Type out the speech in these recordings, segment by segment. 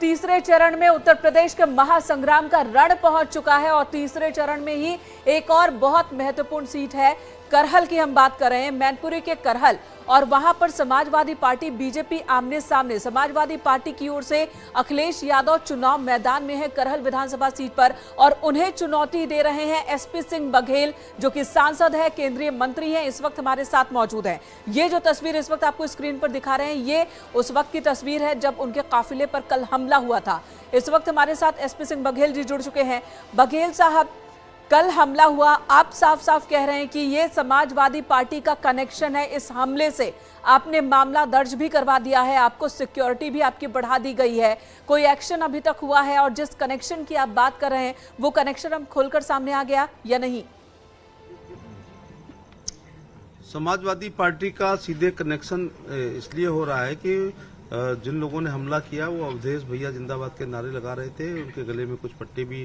तीसरे चरण में उत्तर प्रदेश के महासंग्राम का रण पहुंच चुका है और तीसरे चरण में ही एक और बहुत महत्वपूर्ण सीट है। करहल की हम बात कर रहे हैं, मैनपुरी के करहल, और वहां पर समाजवादी पार्टी बीजेपी आमने सामने। समाजवादी पार्टी की ओर से अखिलेश यादव चुनाव मैदान में है करहल विधानसभा सीट पर और उन्हें चुनौती दे रहे हैं एसपी सिंह बघेल, जो कि सांसद है, केंद्रीय मंत्री हैं, इस वक्त हमारे साथ मौजूद हैं। ये जो तस्वीर इस वक्त आपको स्क्रीन पर दिखा रहे हैं, ये उस वक्त की तस्वीर है जब उनके काफिले पर कल हमला हुआ था। इस वक्त हमारे साथ एसपी सिंह बघेल जी जुड़ चुके हैं। बघेल साहब, कल हमला हुआ, आप साफ साफ कह रहे हैं कि ये समाजवादी पार्टी का कनेक्शन है। इस हमले से आपने मामला दर्ज भी करवा दिया है, आपको सिक्योरिटी भी आपकी बढ़ा दी गई है, कोई एक्शन अभी तक हुआ है? और जिस कनेक्शन की आप बात कर रहे हैं वो कनेक्शन अब खोलकर सामने आ गया या नहीं? समाजवादी पार्टी का सीधे कनेक्शन इसलिए हो रहा है कि जिन लोगों ने हमला किया वो अवधेश भैया जिंदाबाद के नारे लगा रहे थे। उनके गले में कुछ पट्टे भी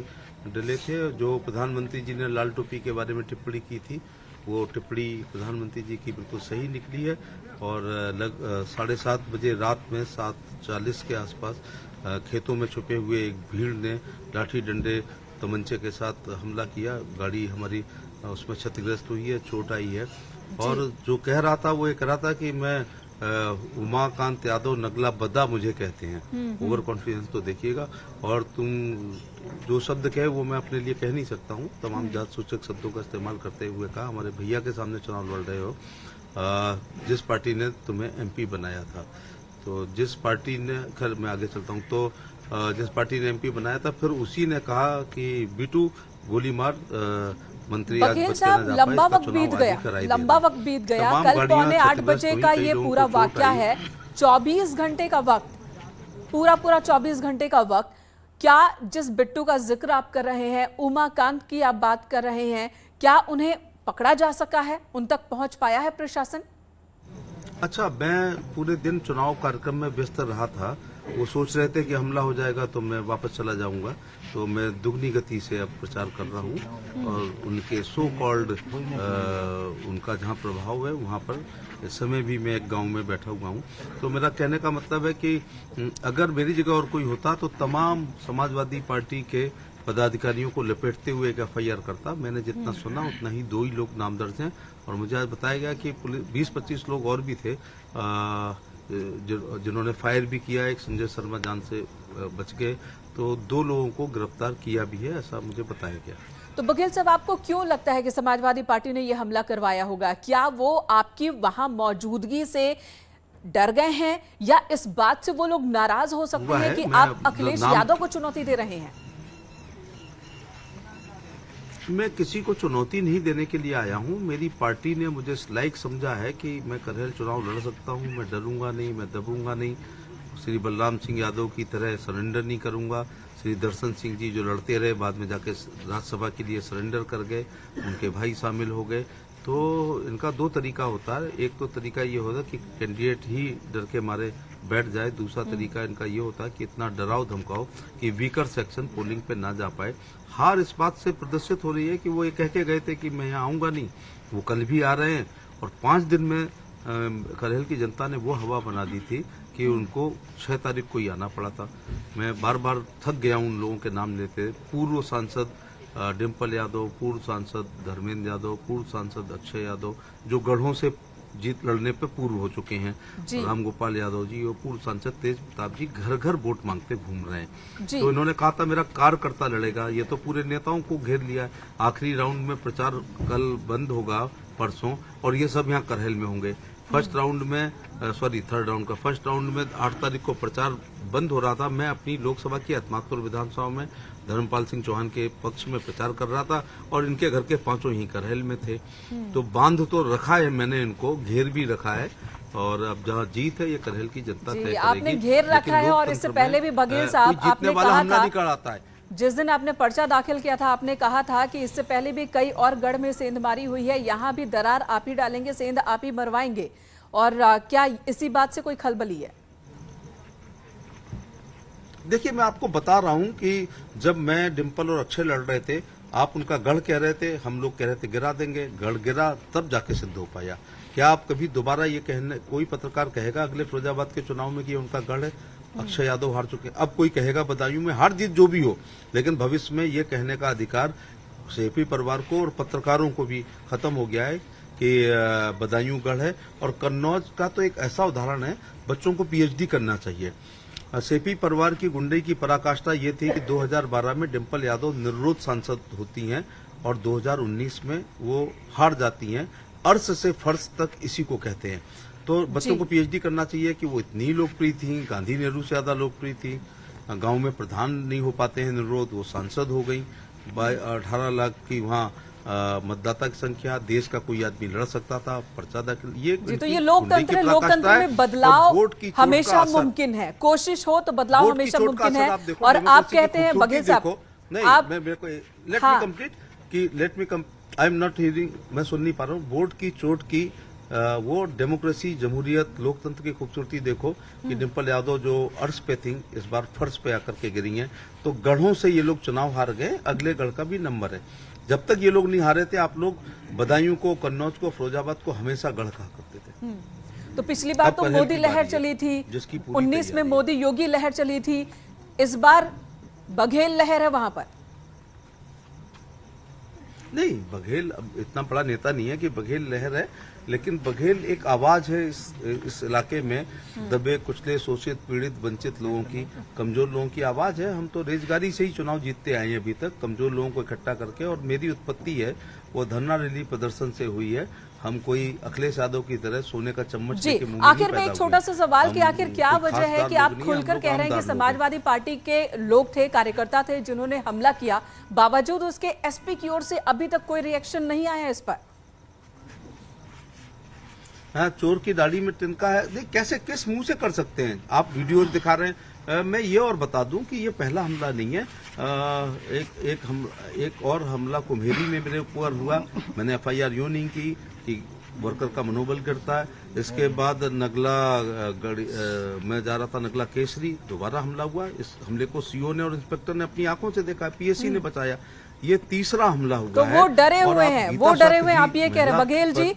डले थे। जो प्रधानमंत्री जी ने लाल टोपी के बारे में टिप्पणी की थी, वो टिप्पणी प्रधानमंत्री जी की बिल्कुल सही निकली है। और 7:30 बजे रात में 7:40 के आसपास खेतों में छुपे हुए एक भीड़ ने लाठी डंडे तमंचे के साथ हमला किया। गाड़ी हमारी उसमें क्षतिग्रस्त हुई है, चोट आई है। और जो कह रहा था वो ये कह रहा था कि मैं उमाकांत यादव नगला बदा मुझे कहते हैं। ओवर कॉन्फिडेंस तो देखिएगा। और तुम जो शब्द कहे वो मैं अपने लिए कह नहीं सकता हूँ। तमाम जात सूचक शब्दों का इस्तेमाल करते हुए कहा, हमारे भैया के सामने चुनाव लड़ रहे हो, जिस पार्टी ने तुम्हें एमपी बनाया था, तो जिस पार्टी ने, खैर मैं आगे चलता हूँ, तो जिस पार्टी ने एमपी बनाया था, फिर उसी ने कहा कि बीटू गोली मार, मंत्री बघेल साहब, लंबा वक्त बीत गया। कल 7:45 बजे का ये पूरा वाकया है। 24 घंटे का वक्त, पूरा 24 घंटे का वक्त। क्या जिस बिट्टू का जिक्र आप कर रहे हैं, उमाकांत की आप बात कर रहे हैं, क्या उन्हें पकड़ा जा सका है? उन तक पहुंच पाया है प्रशासन? अच्छा, मैं पूरे दिन चुनाव कार्यक्रम में व्यस्त रहा था। वो सोच रहे थे कि हमला हो जाएगा तो मैं वापस चला जाऊंगा, तो मैं दुगनी गति से अब प्रचार कर रहा हूँ। और उनके सो कॉल्ड उनका जहाँ प्रभाव है वहाँ पर इस समय भी मैं एक गांव में बैठा हुआ हूँ। तो मेरा कहने का मतलब है कि अगर मेरी जगह और कोई होता तो तमाम समाजवादी पार्टी के पदाधिकारियों को लपेटते हुए एक FIR करता। मैंने जितना सुना उतना ही 2 ही लोग नामदर्ज हैं। और मुझे आज बताया गया कि 20-25 लोग और भी थे जिन्होंने फायर भी किया। एक संजय शर्मा जान से बच गए, तो 2 लोगों को गिरफ्तार किया भी है, ऐसा मुझे बताया गया। तो बघेल साहब, आपको क्यों लगता है कि समाजवादी पार्टी ने यह हमला करवाया होगा? क्या वो आपकी वहां मौजूदगी से डर गए हैं, या इस बात से वो लोग नाराज हो सकते हैं कि आप अखिलेश यादव को चुनौती दे रहे हैं? मैं किसी को चुनौती नहीं देने के लिए आया हूं। मेरी पार्टी ने मुझे लायक समझा है कि मैं करहल चुनाव लड़ सकता हूं। मैं डरूंगा नहीं, मैं दबूंगा नहीं। श्री बलराम सिंह यादव की तरह सरेंडर नहीं करूंगा। श्री दर्शन सिंह जी जो लड़ते रहे, बाद में जाके राज्यसभा के लिए सरेंडर कर गए, उनके भाई शामिल हो गए। तो इनका 2 तरीका होता है। एक तो तरीका ये होता है कि कैंडिडेट ही डर के मारे बैठ जाए। दूसरा तरीका इनका ये होता है कि इतना डराओ धमकाओ कि वीकर सेक्शन पोलिंग पे ना जा पाए। हार इस बात से प्रदर्शित हो रही है कि वो ये कह के गए थे कि मैं यहाँ आऊंगा नहीं, वो कल भी आ रहे हैं। और 5 दिन में करहल की जनता ने वो हवा बना दी थी कि उनको 6 तारीख को ही आना पड़ा था। मैं बार बार थक गया उन लोगों के नाम लेते। पूर्व सांसद डिम्पल यादव, पूर्व सांसद धर्मेंद्र यादव, पूर्व सांसद अक्षय यादव, जो गढ़ों से जीत लड़ने पे पूर्व हो चुके हैं, राम गोपाल यादव जी और पूर्व सांसद तेज प्रताप जी घर घर वोट मांगते घूम रहे हैं। तो इन्होंने कहा था मेरा कार्यकर्ता लड़ेगा। ये तो पूरे नेताओं को घेर लिया। आखिरी राउंड में प्रचार कल बंद होगा परसों, और ये सब यहाँ करहल में होंगे। थर्ड राउंड का फर्स्ट राउंड में 8 तारीख को प्रचार बंद हो रहा था। मैं अपनी लोकसभा की अत्मातुर विधानसभा में धर्मपाल सिंह चौहान के पक्ष में प्रचार कर रहा था, और इनके घर के 5 ही करहल में थे। तो बांध तो रखा है मैंने, इनको घेर भी रखा है। और अब जहाँ जीत है ये करहल की जनता तय करेगी। आपने घेर रखा है, और इससे पहले भी बघेल साहब आपने कहा था, जिस दिन आपने पर्चा दाखिल किया था, आपने कहा था कि इससे पहले भी कई और गढ़ में सेंध मारी हुई है, यहाँ भी दरार आप ही डालेंगे, सेंध आप ही मरवाएंगे। और क्या इसी बात से कोई खलबली है? देखिए, मैं आपको बता रहा हूं कि जब मैं डिम्पल और अक्षय लड़ रहे थे, आप उनका गढ़ कह रहे थे, हम लोग कह रहे थे गिरा देंगे। गढ़ गिरा तब जाके सिद्ध हो पाया। क्या आप कभी दोबारा ये कहने, कोई पत्रकार कहेगा अगले फिरोजाबाद के चुनाव में कि उनका गढ़ है? अक्षय यादव हार चुके हैं। अब कोई कहेगा बदायूं में हार जीत जो भी हो, लेकिन भविष्य में ये कहने का अधिकार सेपी परिवार को और पत्रकारों को भी खत्म हो गया है कि बदायूं गढ़ है। और कन्नौज का तो एक ऐसा उदाहरण है, बच्चों को पीएचडी करना चाहिए। सेपी परिवार की गुंडई की पराकाष्ठा ये थी कि 2012 में डिम्पल यादव निर्विरोध सांसद होती हैं और 2019 में वो हार जाती हैं। अर्श से फर्श तक इसी को कहते हैं। तो बच्चों को पीएचडी करना चाहिए कि वो इतनी लोकप्रिय थी, गांधी नेहरू से ज्यादा लोकप्रिय थी। गांव में प्रधान नहीं हो पाते हैं निर्विरोध, वो सांसद हो गई। 18 लाख की वहाँ मतदाता की संख्या, देश का कोई आदमी लड़ सकता था, पर्चा दाखिल। ये तो ये लोकतंत्र है, लोकतंत्र में बदलाव हमेशा मुमकिन है, कोशिश हो तो बदलाव हमेशा मुमकिन है। और आप कहते हैं बघेल साहब, let me come, I am not hearing, मैं सुन नहीं पा रहा हूँ। वोट की चोट की वो डेमोक्रेसी, जमहूरियत, लोकतंत्र की खूबसूरती देखो कि डिम्पल यादव जो अर्श पे थी इस बार फर्श पे आकर के गिरी हैं। तो गढ़ों से ये लोग चुनाव हार गए, अगले गढ़ का भी नंबर है। जब तक ये लोग नहीं हारे थे, आप लोग बदायूं को, कन्नौज को, फिरोजाबाद को हमेशा गढ़ कहा करते थे। तो पिछली बार तो मोदी लहर चली थी, 19 में मोदी योगी लहर चली थी, इस बार बघेल लहर है वहां पर। नहीं, बघेल इतना बड़ा नेता नहीं है कि बघेल लहर है, लेकिन बघेल एक आवाज है इस इलाके में दबे कुचले, शोषित, पीड़ित, वंचित लोगों की, कमजोर लोगों की आवाज है। हम तो रेजगारी से ही चुनाव जीतते आए हैं अभी तक, कमजोर लोगों को इकट्ठा करके। और मेरी उत्पत्ति है वो धरना रैली प्रदर्शन से हुई है। हम कोई अखिलेश यादव की तरह सोने का चम्मच लेके मुंह में आखिर में एक छोटा सा सवाल कि आखिर क्या वजह है कि आप खुलकर कह रहे हैं कि समाजवादी पार्टी के लोग थे, कार्यकर्ता थे जिन्होंने हमला किया, बावजूद उसके एसपी की ओर से अभी तक कोई रिएक्शन नहीं आया इस पर? हाँ, चोर की दाढ़ी में तिनका है, देख कैसे, किस मुंह से कर सकते हैं आप? वीडियोज दिखा रहे हैं। मैं ये और बता दूं कि ये पहला हमला नहीं है। एक और हमला कुम्हेरी में मेरे ऊपर हुआ, मैंने एफआईआर यूं नहीं की कि वर्कर का मनोबल गिरता है। इसके बाद नगला मैं जा रहा था नगला केसरी, दोबारा हमला हुआ। इस हमले को सीओ ने और इंस्पेक्टर ने अपनी आंखों से देखा, पीएससी ने बचाया। ये तीसरा हमला हुआ तो वो डरे हुए हैं, वो डरे हुए, आप ये कह रहे हैं बघेल जी